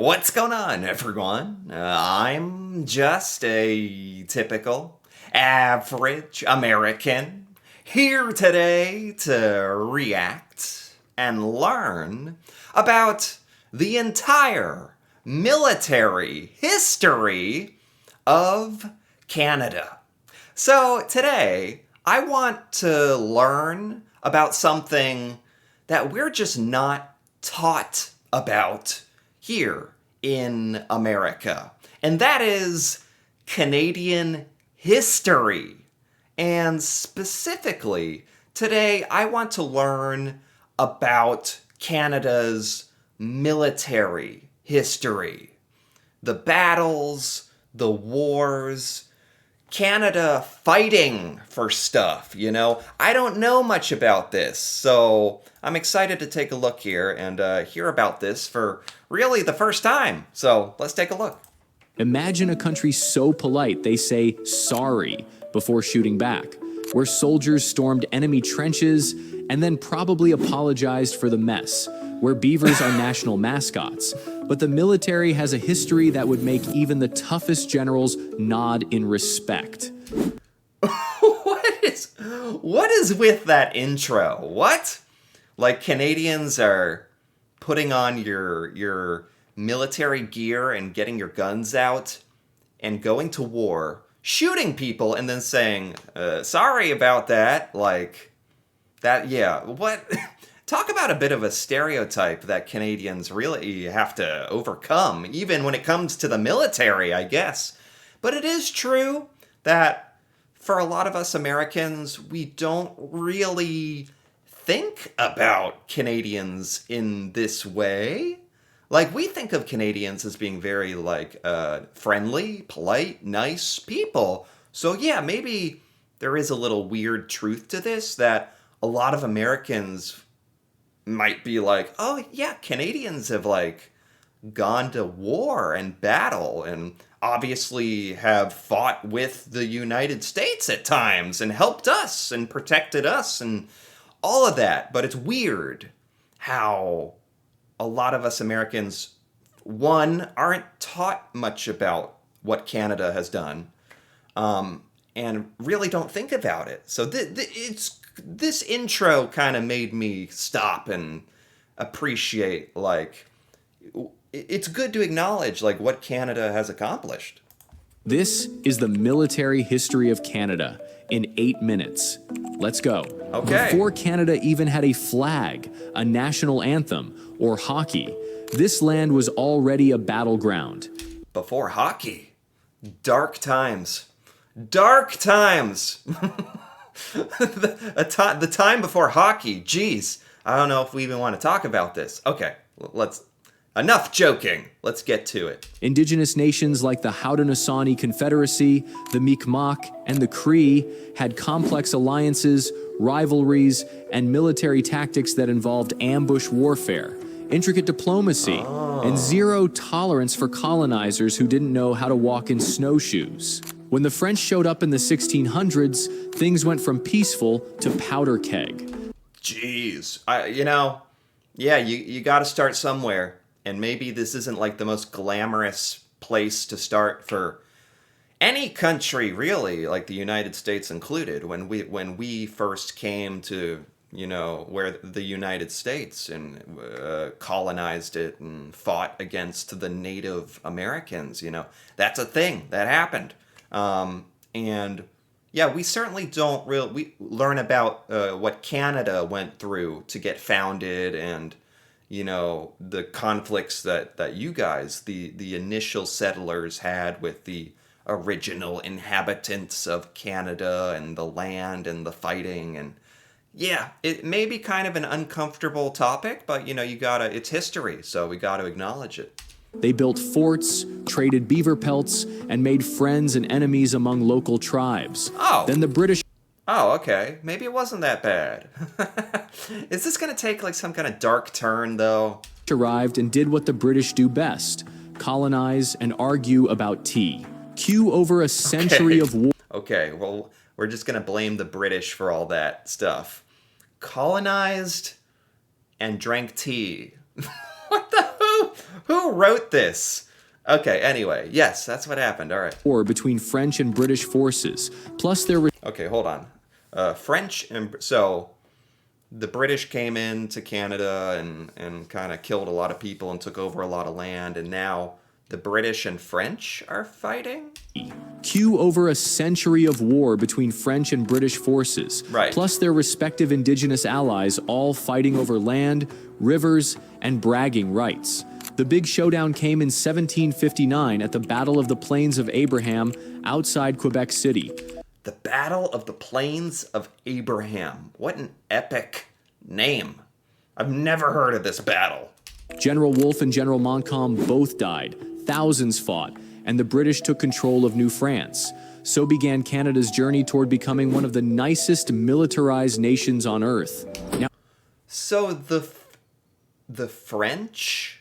What's going on, everyone? I'm just a typical, average American here today to react and learn about the entire military history of Canada. So today, I want to learn about something that we're just not taught about here in America, and that is Canadian history. And specifically, today I want to learn about Canada's military history. The battles, the wars, Canada fighting for stuff, I don't know much about this, so I'm excited to take a look here and hear about this for really the first time. So let's take a look. Imagine a country so polite they say sorry before shooting back, where soldiers stormed enemy trenches and then probably apologized for the mess, where beavers are national mascots. But the military has a history that would make even the toughest generals nod in respect. What is with that intro? What? Like Canadians are putting on your military gear and getting your guns out and going to war, shooting people and then saying, sorry about that. Like that, yeah. What? Talk about a bit of a stereotype that Canadians really have to overcome, even when it comes to the military, I guess. But it is true that for a lot of us Americans, we don't really think about Canadians in this way. Like, we think of Canadians as being very, friendly, polite, nice people. So yeah, maybe there is a little weird truth to this, that a lot of Americans might be like, oh yeah, Canadians have gone to war and battle and obviously have fought with the United States at times and helped us and protected us and all of that. But it's weird how a lot of us Americans, one, aren't taught much about what Canada has done, and really don't think about it. So this intro kind of made me stop and appreciate, it's good to acknowledge, what Canada has accomplished. This is the military history of Canada in 8 minutes. Let's go. Okay. Before Canada even had a flag, a national anthem, or hockey, this land was already a battleground. Before hockey. Dark times. Dark times! The time before hockey. Jeez. I don't know if we even want to talk about this. Okay, enough joking. Let's get to it. Indigenous nations like the Haudenosaunee Confederacy, the Mi'kmaq, and the Cree had complex alliances, rivalries, and military tactics that involved ambush warfare, intricate diplomacy, and zero tolerance for colonizers who didn't know how to walk in snowshoes. When the French showed up in the 1600s, things went from peaceful to powder keg. Jeez. Yeah, you got to start somewhere. And maybe this isn't the most glamorous place to start for any country, really, like the United States included. When we first came to, where the United States and colonized it and fought against the Native Americans, that's a thing that happened. And yeah, we certainly don't we learn about what Canada went through to get founded, and the conflicts that you guys, the initial settlers, had with the original inhabitants of Canada and the land and the fighting. And yeah, it may be kind of an uncomfortable topic, but it's history, so we gotta acknowledge it. They built forts, traded beaver pelts, and made friends and enemies among local tribes. Oh. Then the British... Oh, okay. Maybe it wasn't that bad. Is this going to take some kind of dark turn, though? Arrived and did what the British do best: colonize and argue about tea. Cue over a century of war. Okay, well, we're just going to blame the British for all that stuff. Colonized and drank tea. What the Who wrote this? Okay, anyway, yes, that's what happened. All right. War between French and British forces, plus their Okay, hold on. French and so the British came into Canada and kind of killed a lot of people and took over a lot of land, and now the British and French are fighting? Cue over a century of war between French and British forces, Right. plus their respective indigenous allies all fighting over land, rivers, and bragging rights. The big showdown came in 1759 at the Battle of the Plains of Abraham outside Quebec City. The Battle of the Plains of Abraham. What an epic name. I've never heard of this battle. General Wolfe and General Montcalm both died, thousands fought, and the British took control of New France. So began Canada's journey toward becoming one of the nicest militarized nations on earth. Now, So the French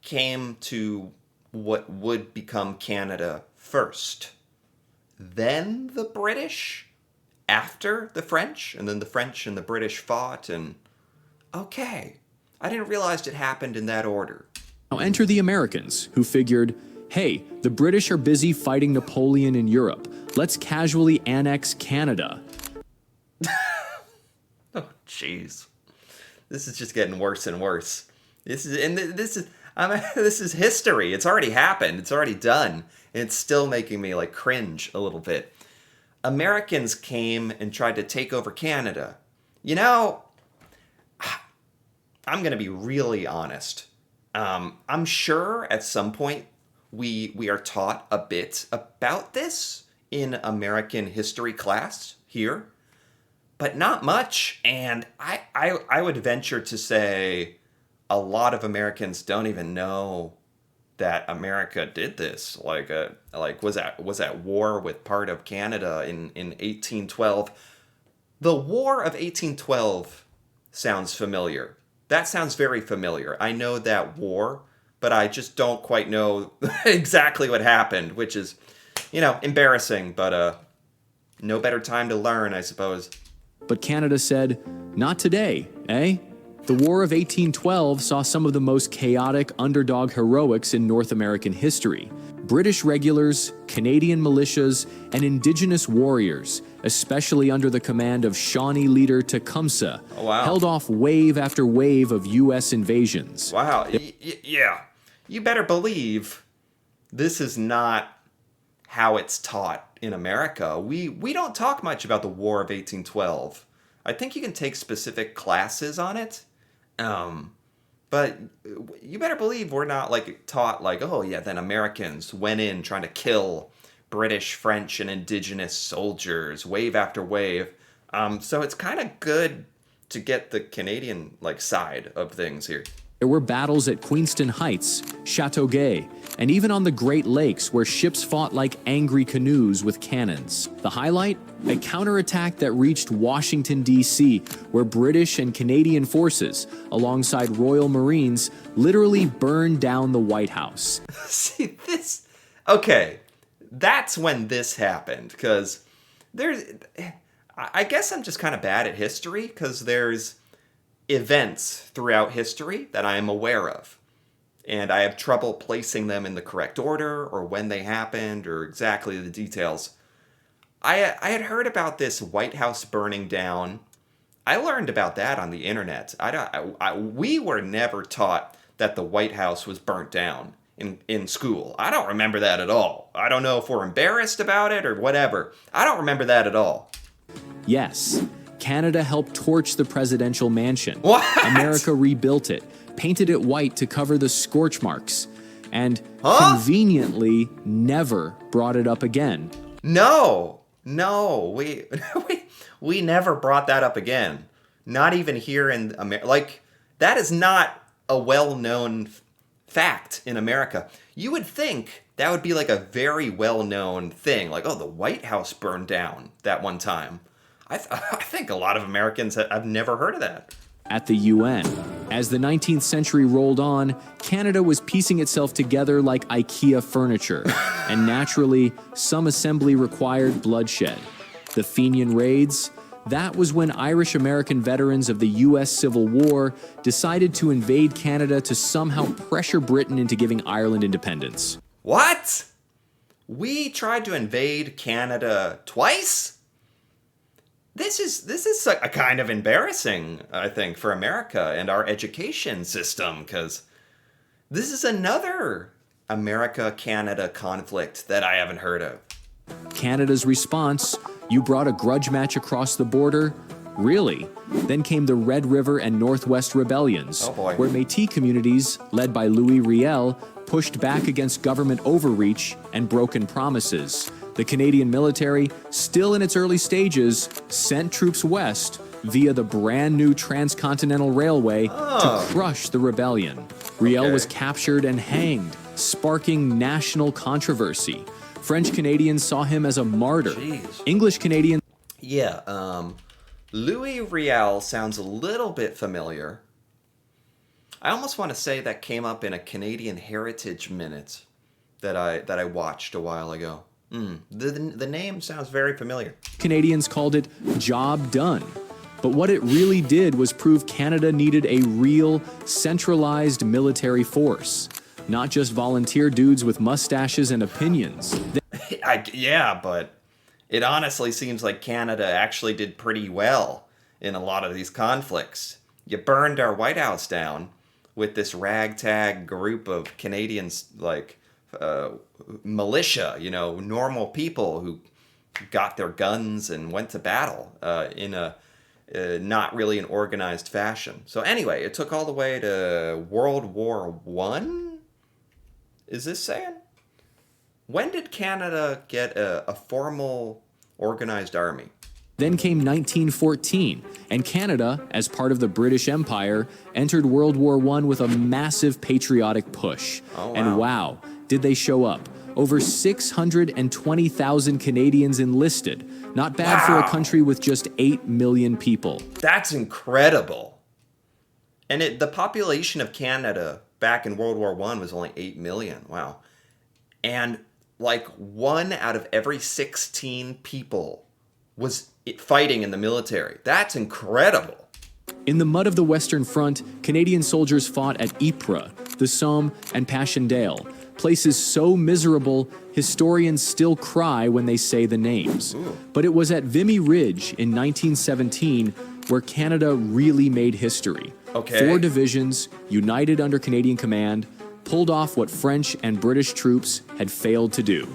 came to what would become Canada first. Then the British after the French, and then the French and the British fought, and okay. I didn't realize it happened in that order. now enter the Americans, who figured, hey, the British are busy fighting Napoleon in Europe. Let's casually annex Canada. Oh, jeez. This is just getting worse and worse. This is history. It's already happened. It's already done. And it's still making me like cringe a little bit. Americans came and tried to take over Canada. You know, I'm going to be really honest. I'm sure at some point we are taught a bit about this in American history class here, but not much. And I would venture to say a lot of Americans don't even know that America did this. Like was at war with part of Canada in 1812. The War of 1812 sounds familiar. That sounds very familiar. I know that war, but I just don't quite know exactly what happened, which is, embarrassing, but no better time to learn, I suppose. But Canada said, not today, eh? The War of 1812 saw some of the most chaotic underdog heroics in North American history. British regulars, Canadian militias, and indigenous warriors, especially under the command of Shawnee leader Tecumseh, Oh, wow. held off wave after wave of U.S. invasions. Wow, yeah. You better believe this is not how it's taught in America. We don't talk much about the War of 1812. I think you can take specific classes on it, but you better believe we're not taught oh yeah, then Americans went in trying to kill British, French, and indigenous soldiers wave after wave. So it's kind of good to get the Canadian side of things here. There were battles at Queenston Heights, Chateauguay, and even on the Great Lakes where ships fought like angry canoes with cannons. The highlight? A counterattack that reached Washington, D.C., where British and Canadian forces, alongside Royal Marines, literally burned down the White House. See, this... Okay, that's when this happened, because I guess I'm just kind of bad at history, because there's events throughout history that I am aware of, and I have trouble placing them in the correct order, or when they happened, or exactly the details. I had heard about this White House burning down. I learned about that on the internet. We were never taught that the White House was burnt down in school. I don't remember that at all. I don't know if we're embarrassed about it or whatever. I don't remember that at all. Yes, Canada helped torch the presidential mansion. What? America rebuilt it, painted it white to cover the scorch marks, and conveniently never brought it up again. No, we never brought that up again. Not even here in America. That is not a well-known fact in America. You would think that would be a very well-known thing. The White House burned down that one time. I think a lot of Americans have never heard of that. At the UN, as the 19th century rolled on, Canada was piecing itself together like IKEA furniture, and naturally, some assembly required bloodshed. The Fenian raids, That was when Irish American veterans of the U.S. Civil War decided to invade Canada to somehow pressure Britain into giving Ireland independence. What? We tried to invade Canada twice? This is a kind of embarrassing, I think, for America and our education system, because this is another America-Canada conflict that I haven't heard of. Canada's response: you brought a grudge match across the border? Really? Then came the Red River and Northwest Rebellions, Oh boy. where Métis communities, led by Louis Riel, pushed back against government overreach and broken promises. The Canadian military, still in its early stages, sent troops west via the brand new Transcontinental Railway to crush the rebellion. Riel was captured and hanged, sparking national controversy. French Canadians saw him as a martyr. Jeez. English Canadians Yeah, Louis Riel sounds a little bit familiar. I almost want to say that came up in a Canadian Heritage Minute that I watched a while ago. The name sounds very familiar. called it job done. But what it really did was prove Canada needed a real, centralized military force, not just volunteer dudes with mustaches and opinions. Yeah, but it honestly seems like Canada actually did pretty well in a lot of these conflicts. You burned our White House down with this ragtag group of Canadians, like militia, normal people who got their guns and went to battle in a not really an organized fashion. So anyway, it took all the way to World War One. Is this saying? When did Canada get a formal organized army? Then came 1914, and Canada, as part of the British Empire, entered World War I with a massive patriotic push. Oh, wow. And wow, did they show up. Over 620,000 Canadians enlisted. Not bad for a country with just 8 million people. That's incredible. And the population of Canada back in World War I was only 8 million. Wow. And like 1 out of every 16 people was fighting in the military. That's incredible. In the mud of the Western Front, Canadian soldiers fought at Ypres, the Somme, and Passchendaele, places so miserable, historians still cry when they say the names. But it was at Vimy Ridge in 1917 where Canada really made history. Okay. 4 divisions, united under Canadian command, pulled off what French and British troops had failed to do: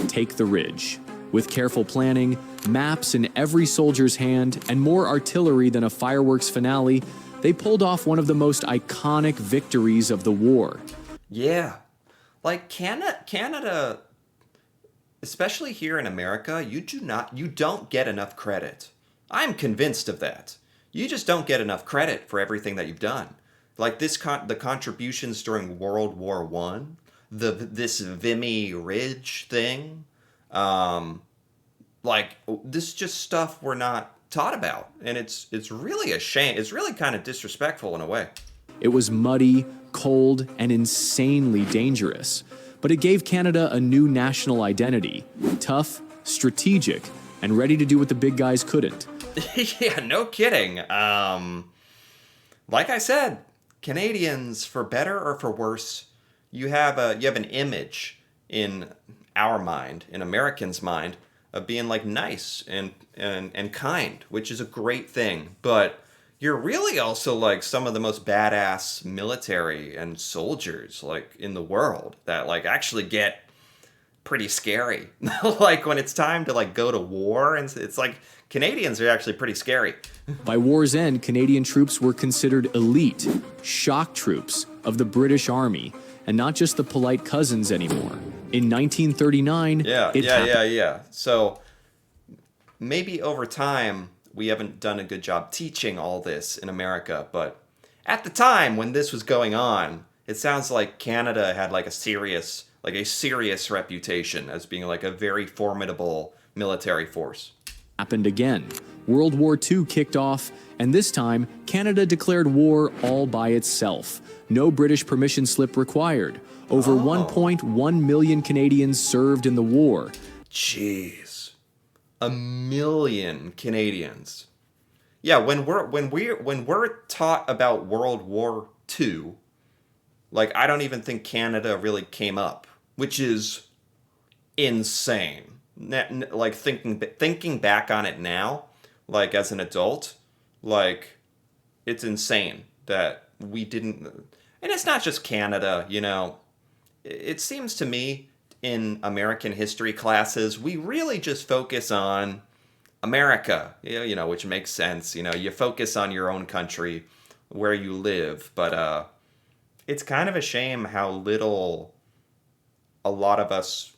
take the ridge. With careful planning, maps in every soldier's hand, and more artillery than a fireworks finale, they pulled off one of the most iconic victories of the war. Yeah. Like Canada, especially here in America, you don't get enough credit. I'm convinced of that. You just don't get enough credit for everything that you've done. Like the contributions during World War I, this Vimy Ridge thing, like this is just stuff we're not taught about, and it's really a shame. It's really kind of disrespectful in a way. It was muddy, cold, and insanely dangerous, but it gave Canada a new national identity: tough, strategic, and ready to do what the big guys couldn't. Yeah, no kidding. Like I said, Canadians, for better or for worse, you have an image in our mind, in Americans' mind, of being like nice and kind, which is a great thing. But you're really also like some of the most badass military and soldiers like in the world that like actually get pretty scary. Like when it's time to like go to war, and it's like Canadians are actually pretty scary. By war's end, Canadian troops were considered elite, shock troops of the British Army, and not just the polite cousins anymore. In 1939, it happened. Yeah. So maybe over time we haven't done a good job teaching all this in America, but at the time when this was going on, it sounds like Canada had like a serious reputation as being like a very formidable military force. Happened again. World War II kicked off, and this time, Canada declared war all by itself. No British permission slip required. Over 1.1 million Canadians served in the war. Jeez. 1 million Canadians. Yeah, when we're taught about World War II, like I don't even think Canada really came up, which is insane. Like thinking back on it now, like as an adult, like it's insane that we didn't. And it's not just Canada, you know. It seems to me in American history classes, we really just focus on America, you know, which makes sense. You know, you focus on your own country where you live, but it's kind of a shame a lot of us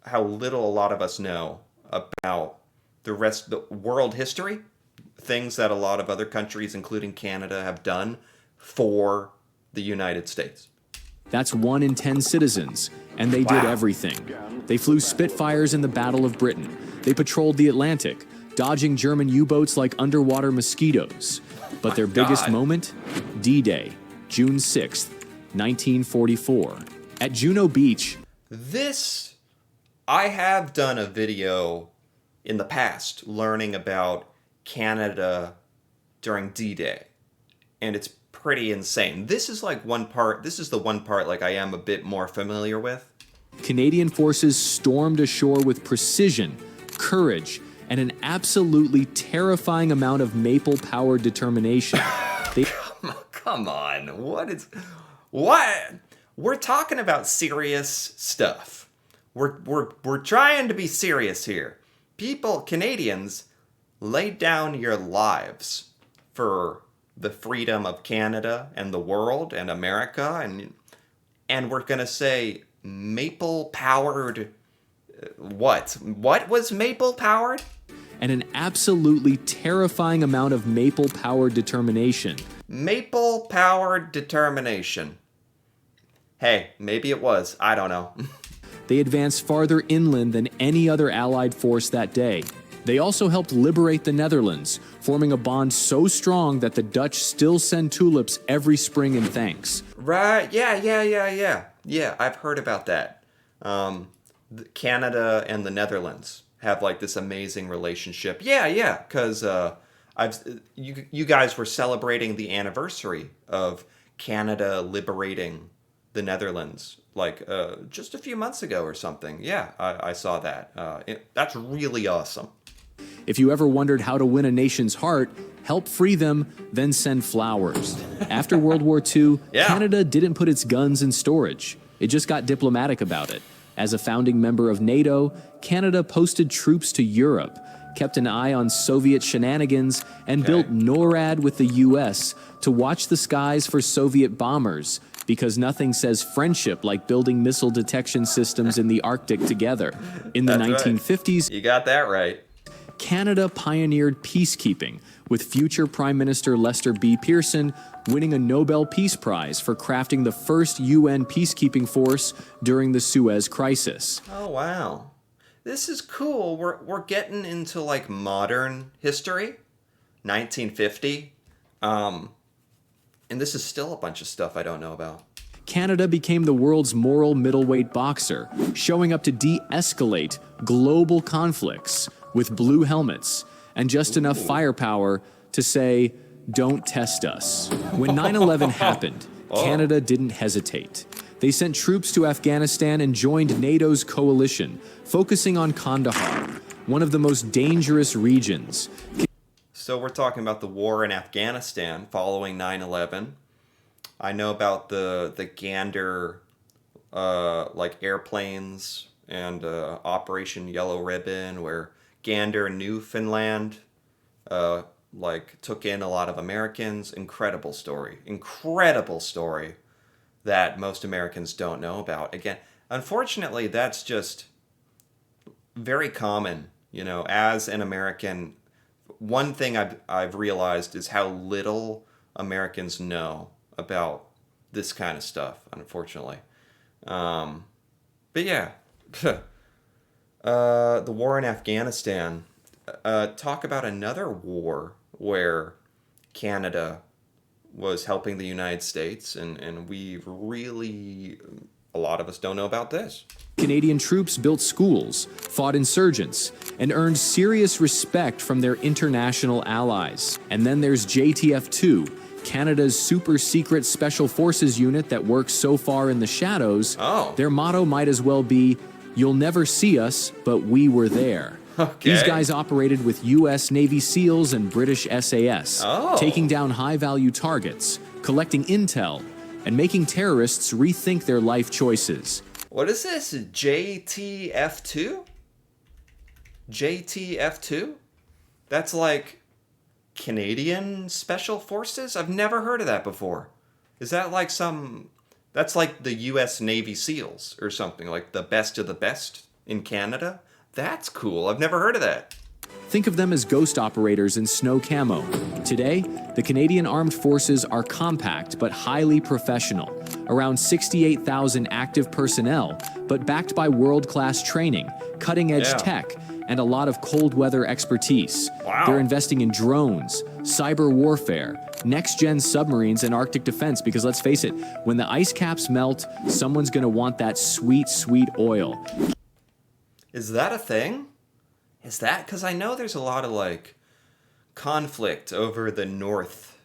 how little a lot of us know about the world history, things that a lot of other countries, including Canada, have done for the United States. That's 1 in 10 citizens, and they did Wow. everything. They flew Spitfires in the Battle of Britain. They patrolled the Atlantic, dodging German U-boats like underwater mosquitoes. But their biggest God. moment? D-Day, June 6th, 1944. At Juno Beach, I have done a video in the past learning about Canada during D-Day, and it's pretty insane. This is the one part like I am a bit more familiar with. Canadian forces stormed ashore with precision, courage, and an absolutely terrifying amount of maple-powered determination. Come on, what? We're talking about serious stuff. We're trying to be serious here. Canadians, laid down your lives for the freedom of Canada and the world and America, and we're gonna say maple powered. What? What was maple powered? And an absolutely terrifying amount of maple-powered determination. Maple powered determination. Hey, maybe it was. I don't know. They advanced farther inland than any other Allied force that day. They also helped liberate the Netherlands, forming a bond so strong that the Dutch still send tulips every spring in thanks. Right? Yeah. Yeah, I've heard about that. Canada and the Netherlands have like this amazing relationship. Yeah, because you guys were celebrating the anniversary of Canada liberating the Netherlands like just a few months ago or something. Yeah, I saw that. That's really awesome. If you ever wondered how to win a nation's heart, help free them, then send flowers. After World War II, Yeah. Canada didn't put its guns in storage. It just got diplomatic about it. As a founding member of NATO, Canada posted troops to Europe, kept an eye on Soviet shenanigans, and built NORAD with the US to watch the skies for Soviet bombers, because nothing says friendship like building missile detection systems in the Arctic together. In the That's right. 1950s, You got that right. Canada pioneered peacekeeping, with future Prime Minister Lester B. Pearson winning a Nobel Peace Prize for crafting the first UN peacekeeping force during the Suez Crisis. Oh wow, this is cool. We're getting into like modern history, 1950, and this is still a bunch of stuff I don't know about. Canada became the world's moral middleweight boxer, showing up to de-escalate global conflicts with blue helmets and just enough firepower to say, "Don't test us." When 9/11 happened, Canada didn't hesitate. They sent troops to Afghanistan and joined NATO's coalition, focusing on Kandahar, one of the most dangerous regions. So we're talking about the war in Afghanistan following 9/11. I know about the Gander like airplanes and Operation Yellow Ribbon, where Gander, Newfoundland, like took in a lot of Americans. Incredible story that most Americans don't know about. Again, unfortunately, that's just very common. You know, as an American, one thing I've realized is how little Americans know about this kind of stuff. Unfortunately, but yeah, the war in Afghanistan. Talk about another war where Canada was helping the United States, and we really a lot of us don't know about this. Canadian troops built schools, fought insurgents, and earned serious respect from their international allies. And then there's JTF 2, Canada's super secret special forces unit that works so far in the shadows. Oh. Their motto might as well be, "You'll never see us, but we were there." Okay. These guys operated with U.S. Navy SEALs and British SAS, taking down high-value targets, collecting intel, and making terrorists rethink their life choices. What is this? JTF2? JTF2? That's like Canadian Special Forces? I've never heard of that before. Is that like that's like the US Navy SEALs or something, like the best of the best in Canada? That's cool. I've never heard of that. Think of them as ghost operators in snow camo. Today, the Canadian Armed Forces are compact but highly professional. Around 68,000 active personnel, but backed by world-class training, cutting-edge tech, and a lot of cold weather expertise. Wow. They're investing in drones, cyber warfare, next-gen submarines, and Arctic defense, because let's face it, when the ice caps melt, someone's gonna want that sweet, sweet oil. Is that a thing? Is that? Because I know there's a lot of, like, conflict over the north.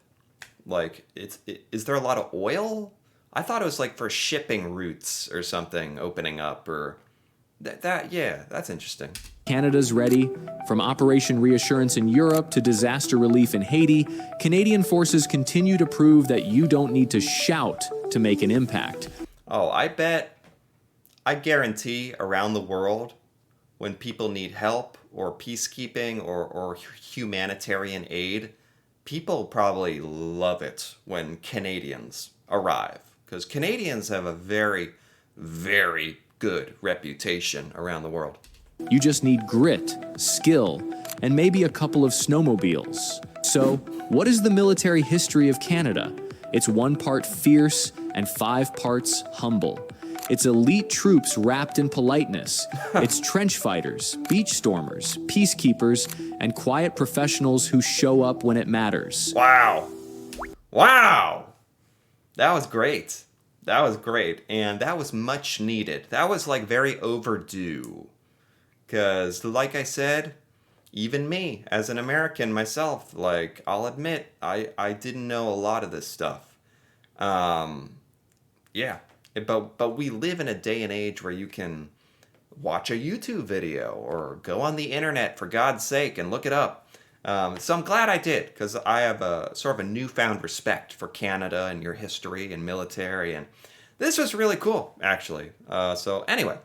Like, is there a lot of oil? I thought it was, like, for shipping routes or something opening up, or... yeah, that's interesting. Canada's ready. From Operation Reassurance in Europe to disaster relief in Haiti, Canadian forces continue to prove that you don't need to shout to make an impact. Oh, I guarantee around the world, when people need help or peacekeeping or humanitarian aid, people probably love it when Canadians arrive. Because Canadians have a very, very good reputation around the world. You just need grit, skill, and maybe a couple of snowmobiles. So, what is the military history of Canada? It's 1 part fierce and 5 parts humble. It's elite troops wrapped in politeness. It's trench fighters, beach stormers, peacekeepers, and quiet professionals who show up when it matters. Wow. Wow. That was great. That was great. And that was much needed. That was like very overdue. Because like I said, even me as an American myself, like I'll admit, I didn't know a lot of this stuff. Yeah. But we live in a day and age where you can watch a YouTube video or go on the internet, for God's sake, and look it up. So I'm glad I did, because I have a sort of a newfound respect for Canada and your history and military, and this was really cool, actually. So anyway,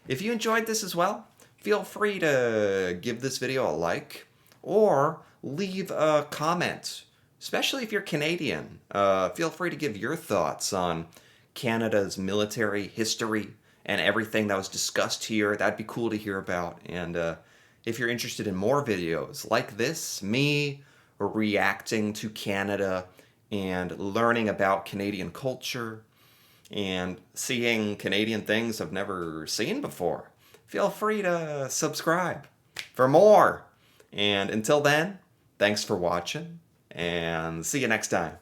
if you enjoyed this as well, feel free to give this video a like or leave a comment, especially if you're Canadian. Feel free to give your thoughts on Canada's military history and everything that was discussed here. That'd be cool to hear about. And if you're interested in more videos like this, me reacting to Canada and learning about Canadian culture and seeing Canadian things I've never seen before, feel free to subscribe for more. And until then, thanks for watching, and see you next time.